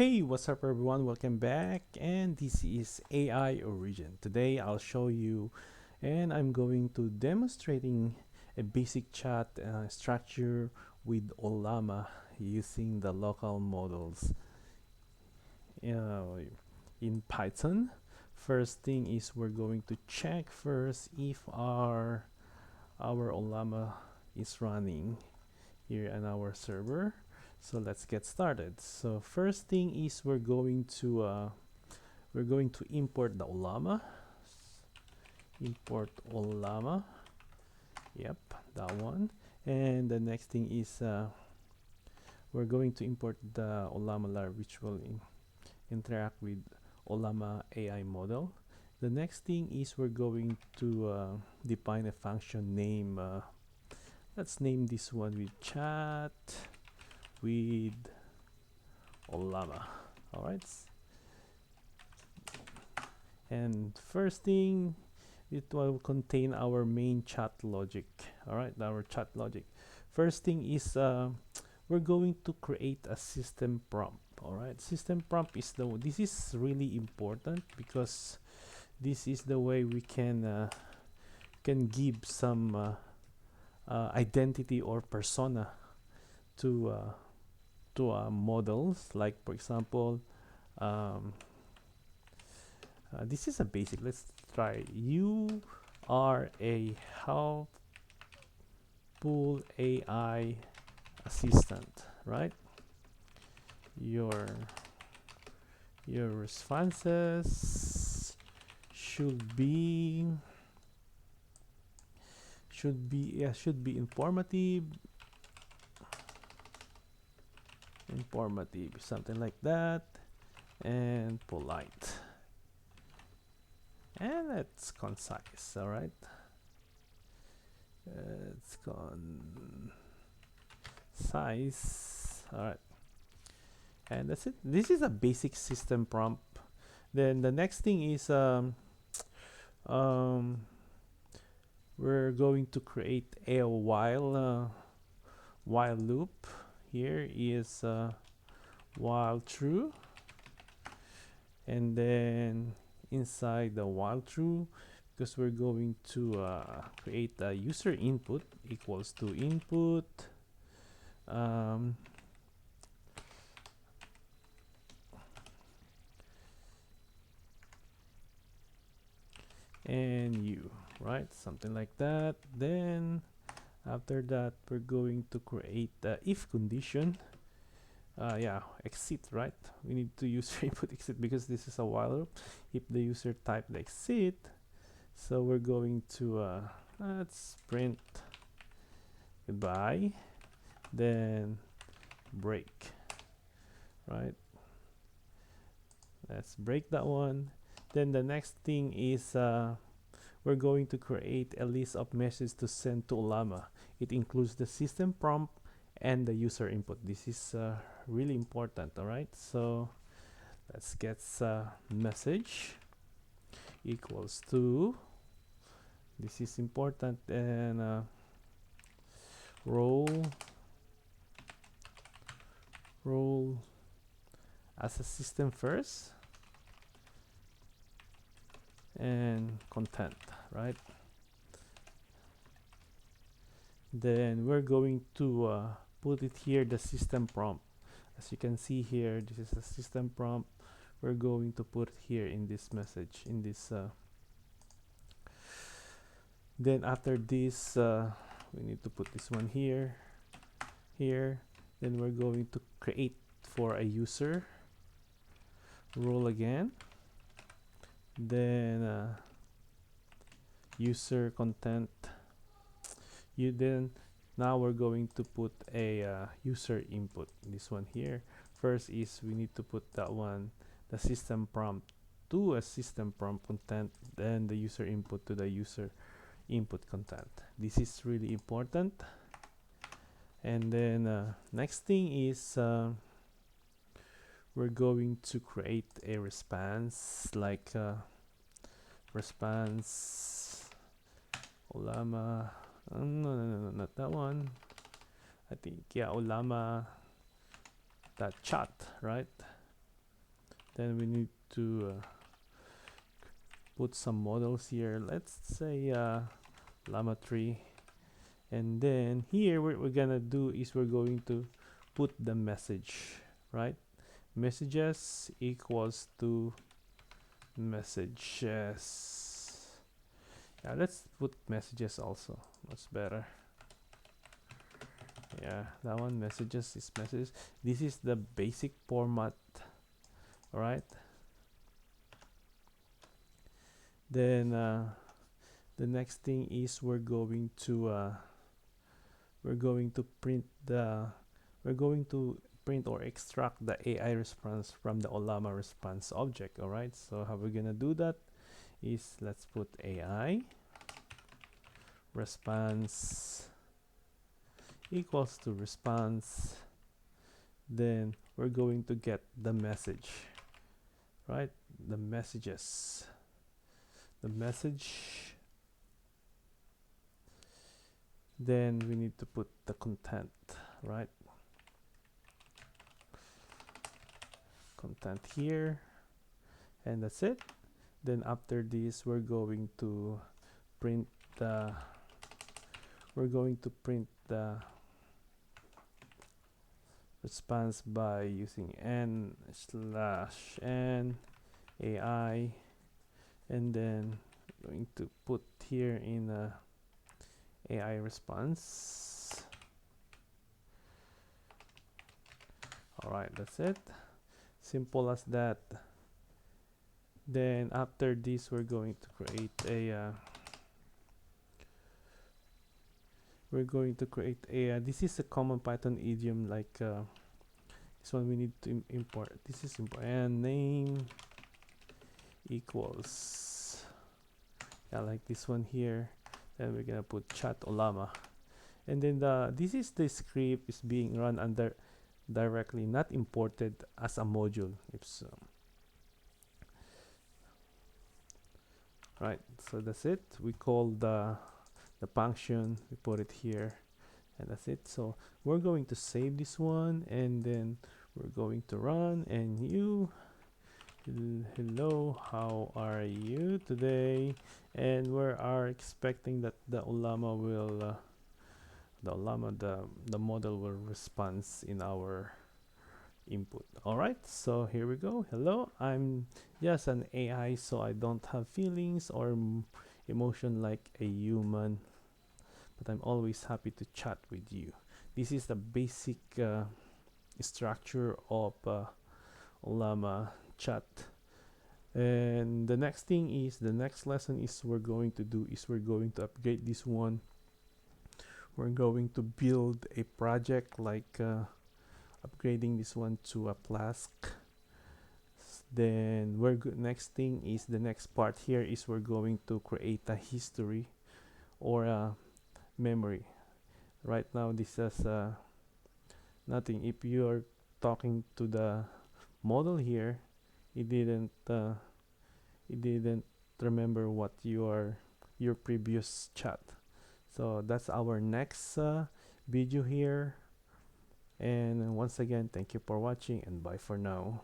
Hey, what's up everyone? Welcome back, and this is AI Origin. Today I'll show you and I'm going to demonstrating a basic chat structure with Ollama using the local models uh, in Python. First thing is we're going to check first if our Ollama is running here on our server. So let's get started. So first thing is we're going to import the Ollama. Import Ollama. Yep, that one. And the next thing is we're going to import the Ollama Llama, which will interact with Ollama AI model. The next thing is we're going to define a function name. Let's name this one with chat with Ollama. All right. And first thing, it will contain our main chat logic. All right, our chat logic. First thing is we're going to create a system prompt. All right, system prompt is this is really important because this is the way we can give some identity or persona to models. Like for example, um, this is a basic. Let's try. You are a helpful AI assistant, right? Your your responses should be informative, something like that, and polite, and it's concise. All right, it's concise. All right, and that's it. This is a basic system prompt. Then the next thing is um, we're going to create a while loop. Here is while true, and then inside the while true, because we're going to create a user input equals to input um, and you, right, something like that. Then after that we're going to create the if condition. Yeah, exit, right? We need to use input exit because this is a while loop. If the user typed exit, so we're going to let's print goodbye, then break, right? Let's break that one. Then the next thing is we're going to create a list of messages to send to Ollama. It includes the system prompt and the user input. This is really important. All right, so let's get message equals to, this is important, and role as a system first, and content, right? Then we're going to put it here, the system prompt. As you can see here, this is a system prompt. We're going to put it here in this message, in this then after this we need to put this one here. Then we're going to create for a user role again, then user content. Then now we're going to put a user input, this one here. First is we need to put that one, the system prompt to a system prompt content, then the user input to the user input content. This is really important. And then next thing is we're going to create a response, like response Ollama. No, not that one. I think, yeah, Ollama that chat, right? Then we need to put some models here. Let's say Llama 3. And then here what we're gonna do is we're going to put the message, right? Messages equals to messages. Yeah, let's put messages also. Much better. Yeah, that one, messages is messages. This is the basic format, right? Then the next thing is we're going to print the we're going to print or extract the AI response from the Ollama response object. All right, so how we're gonna do that is let's put AI response equals to response. Then we're going to get the message, right? The messages, the message. Then we need to put the content, right? Content here, and that's it. Then after this print the we're going to print the response by using n/n AI, and then going to put here in a AI response. All right, that's it. Simple as that. Then after this we're going to create a this is a common Python idiom, like this one we need to import. This is import and name equals, yeah, like this one here. Then we're gonna put chat Ollama, and then this is the script is being run under directly, not imported as a module. If so, right, so that's it. We call the function, we put it here, and that's it. So we're going to save this one, and then we're going to run. And hello, how are you today? And we are expecting that the Ollama will the model will respond in our input. All right, so here we go. Hello, I'm just an AI, so I don't have feelings or emotion like a human, but I'm always happy to chat with you. This is the basic structure of Ollama chat. And the next thing is, the next lesson is we're going to upgrade this one. We're going to build a project like upgrading this one to a Flask. Then next thing is, the next part here is we're going to create a history or a memory. Right now this is nothing. If you are talking to the model here, it didn't remember what your previous chat. So that's our next video here. And once again, thank you for watching, and bye for now.